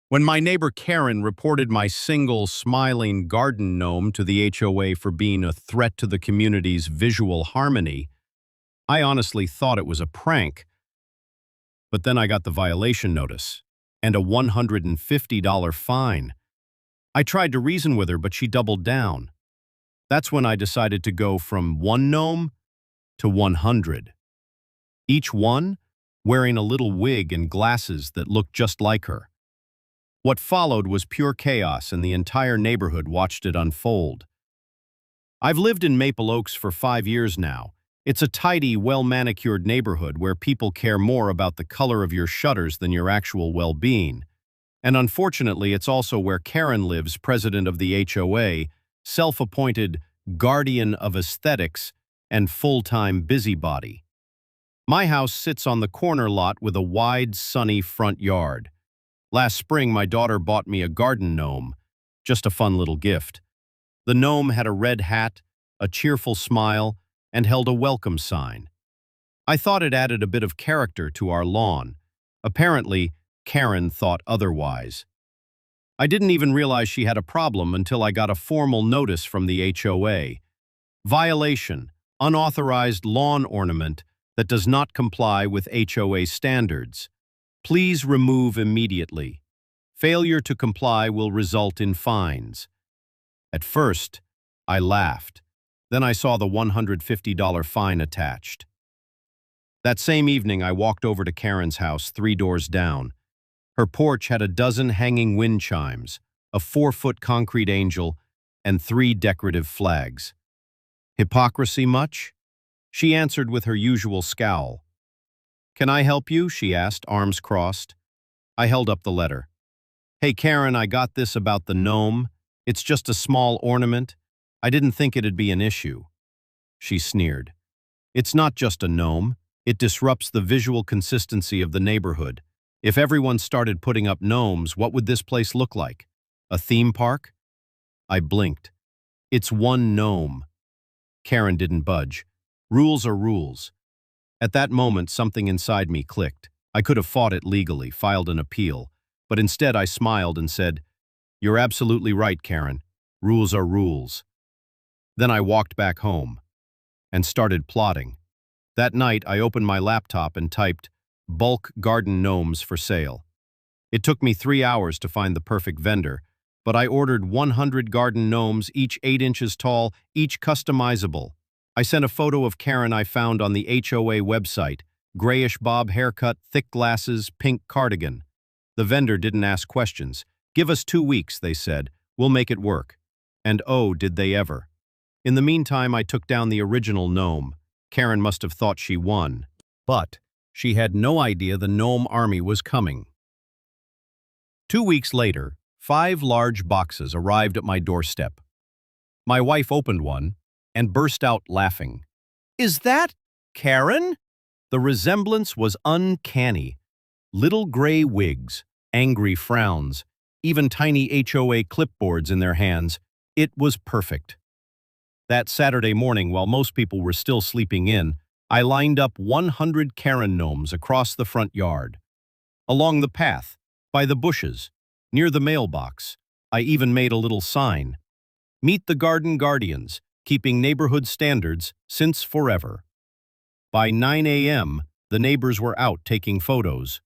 When my neighbor Karen reported my single, smiling garden gnome to the HOA for being a threat to the community's visual harmony, I honestly thought it was a prank. But then I got the violation notice and a $150 fine. I tried to reason with her, but she doubled down. That's when I decided to go from one gnome to 100. Each one wearing a little wig and glasses that looked just like her. What followed was pure chaos, and the entire neighborhood watched it unfold. I've lived in Maple Oaks for 5 years now. It's a tidy, well-manicured neighborhood where people care more about the color of your shutters than your actual well-being. And unfortunately, it's also where Karen lives, president of the HOA, self-appointed guardian of aesthetics and full-time busybody. My house sits on the corner lot with a wide, sunny front yard. Last spring, my daughter bought me a garden gnome, just a fun little gift. The gnome had a red hat, a cheerful smile, and held a welcome sign. I thought it added a bit of character to our lawn. Apparently, Karen thought otherwise. I didn't even realize she had a problem until I got a formal notice from the HOA. Violation: unauthorized lawn ornament that does not comply with HOA standards. Please remove immediately. Failure to comply will result in fines. At first, I laughed. Then I saw the $150 fine attached. That same evening, I walked over to Karen's house 3 doors down. Her porch had a dozen hanging wind chimes, a 4-foot concrete angel, and 3 decorative flags. Hypocrisy much? She answered with her usual scowl. "Can I help you?" she asked, arms crossed. I held up the letter. "Hey Karen, I got this about the gnome. It's just a small ornament. I didn't think it'd be an issue." She sneered. "It's not just a gnome. It disrupts the visual consistency of the neighborhood. If everyone started putting up gnomes, what would this place look like? A theme park?" I blinked. "It's one gnome." Karen didn't budge. Rules are rules. At that moment, something inside me clicked. I could have fought it legally, filed an appeal, but instead I smiled and said, "You're absolutely right, Karen. Rules are rules." Then I walked back home and started plotting. That night, I opened my laptop and typed, "Bulk garden gnomes for sale." It took me 3 hours to find the perfect vendor, but I ordered 100 garden gnomes, each 8 inches tall, each customizable. I sent a photo of Karen I found on the HOA website, grayish bob haircut, thick glasses, pink cardigan. The vendor didn't ask questions. "Give us 2 weeks," they said. "We'll make it work." And oh, did they ever. In the meantime, I took down the original gnome. Karen must have thought she won. But she had no idea the gnome army was coming. 2 weeks later, 5 large boxes arrived at my doorstep. My wife opened one and burst out laughing. "Is that Karen?" The resemblance was uncanny. Little gray wigs, angry frowns, even tiny HOA clipboards in their hands. It was perfect. That Saturday morning, while most people were still sleeping in, I lined up 100 Karen gnomes across the front yard. Along the path, by the bushes, near the mailbox, I even made a little sign. "Meet the Garden Guardians, keeping neighborhood standards since forever." By 9 a.m., the neighbors were out taking photos.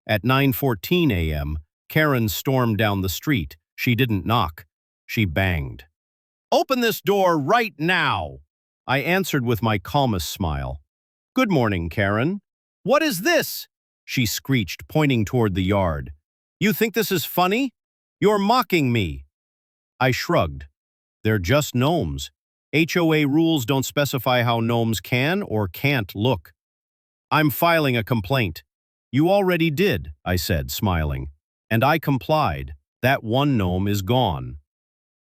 At 9:14 a.m., Karen stormed down the street. She didn't knock. She banged. "Open this door right now!" I answered with my calmest smile. "Good morning, Karen." "What is this?" she screeched, pointing toward the yard. "You think this is funny? You're mocking me." I shrugged. "They're just gnomes. HOA rules don't specify how gnomes can or can't look." "I'm filing a complaint." "You already did," I said, smiling. "And I complied. That one gnome is gone."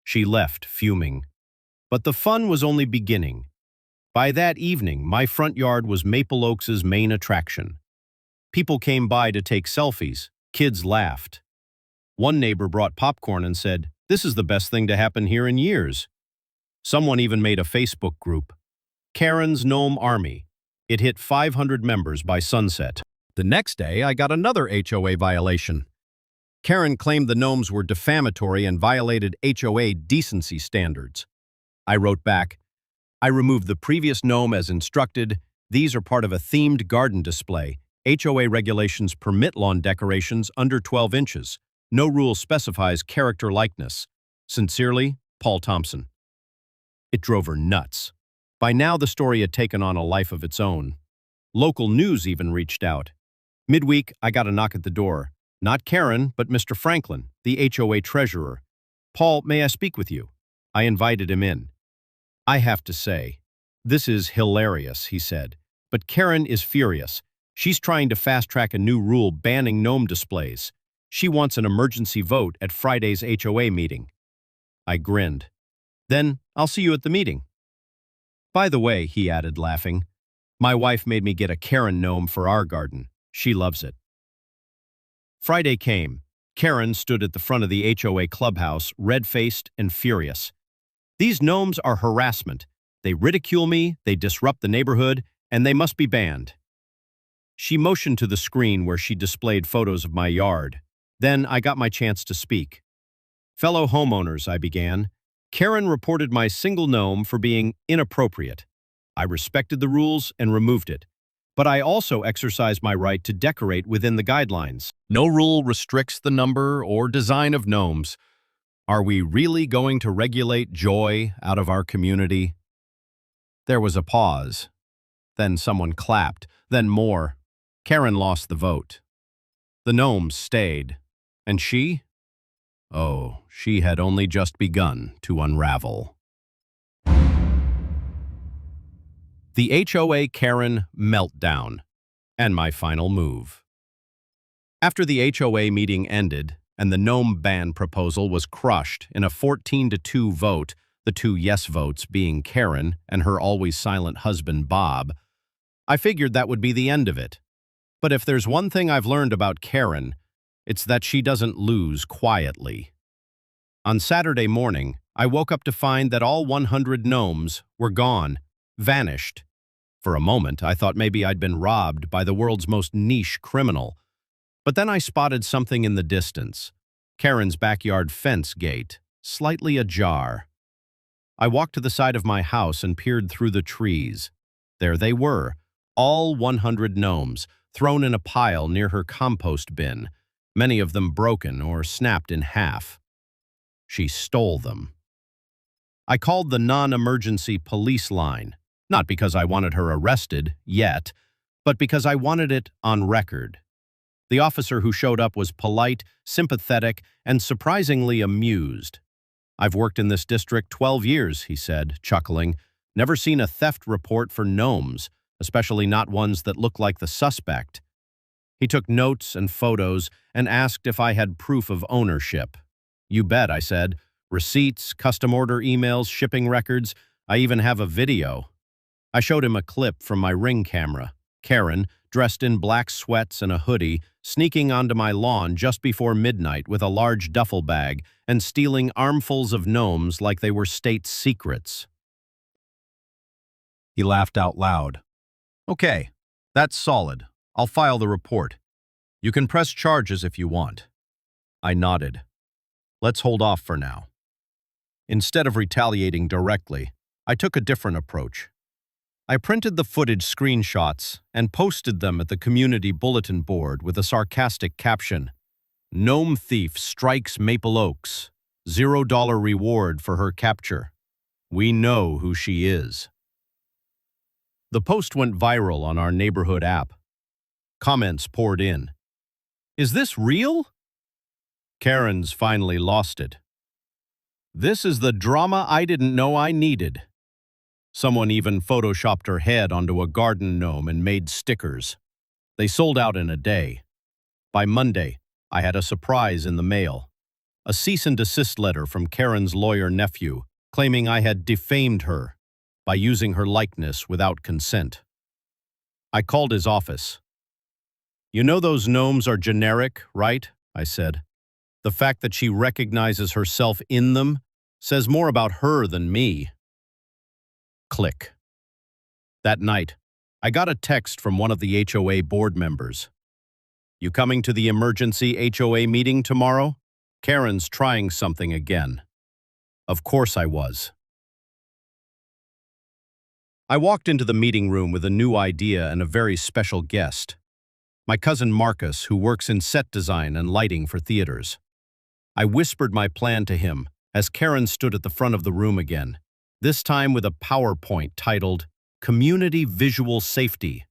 She left, fuming. But the fun was only beginning. By that evening, my front yard was Maple Oaks' main attraction. People came by to take selfies. Kids laughed. One neighbor brought popcorn and said, "This is the best thing to happen here in years." Someone even made a Facebook group, Karen's Gnome Army. It hit 500 members by sunset. The next day, I got another HOA violation. Karen claimed the gnomes were defamatory and violated HOA decency standards. I wrote back, I removed the previous gnome as instructed. These are part of a themed garden display. HOA regulations permit lawn decorations under 12 inches. No rule specifies character likeness. Sincerely, Paul Thompson. It drove her nuts. By now, the story had taken on a life of its own. Local news even reached out. Midweek, I got a knock at the door. Not Karen, but Mr. Franklin, the HOA treasurer. Paul, may I speak with you? I invited him in. I have to say, this is hilarious, he said. But Karen is furious. She's trying to fast-track a new rule banning gnome displays. She wants an emergency vote at Friday's HOA meeting. I grinned. Then I'll see you at the meeting. By the way, he added, laughing, my wife made me get a Karen gnome for our garden. She loves it. Friday came. Karen stood at the front of the HOA clubhouse, red-faced and furious. These gnomes are harassment. They ridicule me, they disrupt the neighborhood, and they must be banned. She motioned to the screen where she displayed photos of my yard. Then I got my chance to speak. Fellow homeowners, I began, Karen reported my single gnome for being inappropriate. I respected the rules and removed it. But I also exercise my right to decorate within the guidelines. No rule restricts the number or design of gnomes. Are we really going to regulate joy out of our community? There was a pause. Then someone clapped, then more. Karen lost the vote. The gnomes stayed. And she? Oh, she had only just begun to unravel. The HOA Karen meltdown, and my final move. After the HOA meeting ended and the gnome ban proposal was crushed in a 14-2 vote, the two yes votes being Karen and her always silent husband Bob, I figured that would be the end of it. But if there's one thing I've learned about Karen, it's that she doesn't lose quietly. On Saturday morning, I woke up to find that all 100 gnomes were gone, vanished. For a moment, I thought maybe I'd been robbed by the world's most niche criminal. But then I spotted something in the distance. Karen's backyard fence gate, slightly ajar. I walked to the side of my house and peered through the trees. There they were, all 100 gnomes, thrown in a pile near her compost bin, many of them broken or snapped in half. She stole them. I called the non-emergency police line. Not because I wanted her arrested, yet, but because I wanted it on record. The officer who showed up was polite, sympathetic, and surprisingly amused. I've worked in this district 12 years, he said, chuckling. Never seen a theft report for gnomes, especially not ones that look like the suspect. He took notes and photos and asked if I had proof of ownership. You bet, I said. Receipts, custom order emails, shipping records. I even have a video. I showed him a clip from my Ring camera. Karen, dressed in black sweats and a hoodie, sneaking onto my lawn just before midnight with a large duffel bag and stealing armfuls of gnomes like they were state secrets. He laughed out loud. Okay, that's solid. I'll file the report. You can press charges if you want. I nodded. Let's hold off for now. Instead of retaliating directly, I took a different approach. I printed the footage screenshots and posted them at the community bulletin board with a sarcastic caption, Gnome thief strikes Maple Oaks. $0 reward for her capture. We know who she is. The post went viral on our neighborhood app. Comments poured in. Is this real? Karen's finally lost it. This is the drama I didn't know I needed. Someone even photoshopped her head onto a garden gnome and made stickers. They sold out in a day. By Monday, I had a surprise in the mail. A cease and desist letter from Karen's lawyer nephew, claiming I had defamed her by using her likeness without consent. I called his office. You know those gnomes are generic, right? I said. The fact that she recognizes herself in them says more about her than me. Click. That night, I got a text from one of the HOA board members. You coming to the emergency HOA meeting tomorrow? Karen's trying something again. Of course I was. I walked into the meeting room with a new idea and a very special guest. My cousin Marcus, who works in set design and lighting for theaters. I whispered my plan to him as Karen stood at the front of the room again, this time with a PowerPoint titled Community Visual Safety,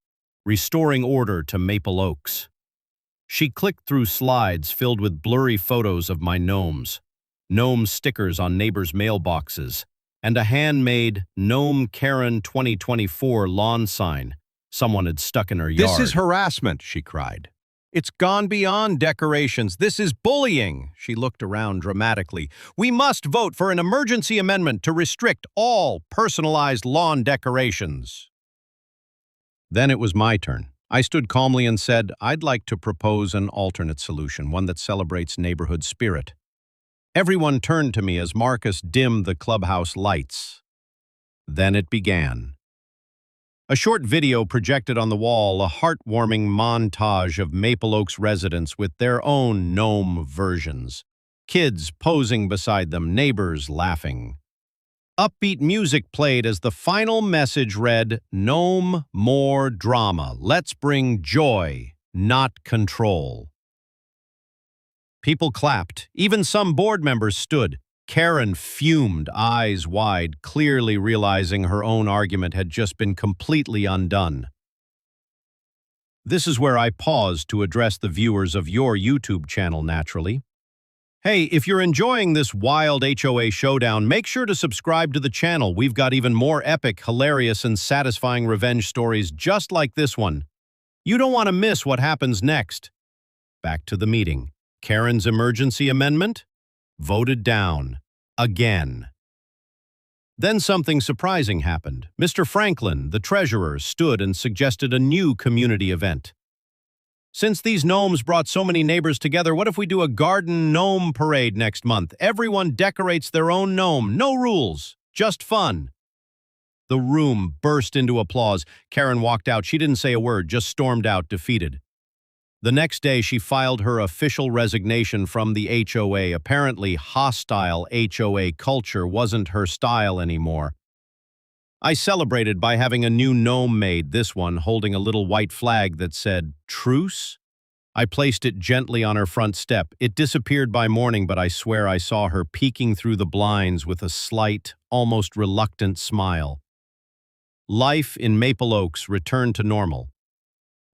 Restoring Order to Maple Oaks. She clicked through slides filled with blurry photos of my gnomes, gnome stickers on neighbors' mailboxes, and a handmade Gnome Karen 2024 lawn sign someone had stuck in her yard. "This is harassment," she cried. "It's gone beyond decorations. This is bullying." She looked around dramatically. "We must vote for an emergency amendment to restrict all personalized lawn decorations." Then it was my turn. I stood calmly and said, I'd like to propose an alternate solution, one that celebrates neighborhood spirit. Everyone turned to me as Marcus dimmed the clubhouse lights. Then it began. A short video projected on the wall, a heartwarming montage of Maple Oaks residents with their own gnome versions. Kids posing beside them, neighbors laughing. Upbeat music played as the final message read, "Gnome more drama. Let's bring joy, not control." People clapped. Even some board members stood. Karen fumed, eyes wide, clearly realizing her own argument had just been completely undone. This is where I paused to address the viewers of your YouTube channel naturally. Hey, if you're enjoying this wild HOA showdown, make sure to subscribe to the channel. We've got even more epic, hilarious, and satisfying revenge stories just like this one. You don't want to miss what happens next. Back to the meeting. Karen's emergency amendment? Voted down. Again. Then something surprising happened. Mr. Franklin, the treasurer, stood and suggested a new community event. Since these gnomes brought so many neighbors together, what if we do a garden gnome parade next month? Everyone decorates their own gnome. No rules, just fun. The room burst into applause. Karen walked out. She didn't say a word, just stormed out, defeated. The next day, she filed her official resignation from the HOA. Apparently, hostile HOA culture wasn't her style anymore. I celebrated by having a new gnome made, this one holding a little white flag that said, "Truce?" I placed it gently on her front step. It disappeared by morning, but I swear I saw her peeking through the blinds with a slight, almost reluctant smile. Life in Maple Oaks returned to normal.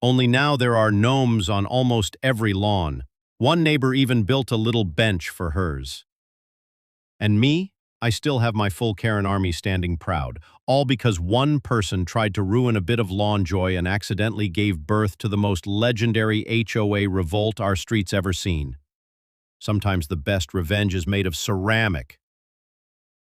Only now there are gnomes on almost every lawn. One neighbor even built a little bench for hers. And me? I still have my full Karen army standing proud, all because one person tried to ruin a bit of lawn joy and accidentally gave birth to the most legendary HOA revolt our streets ever seen. Sometimes the best revenge is made of ceramic.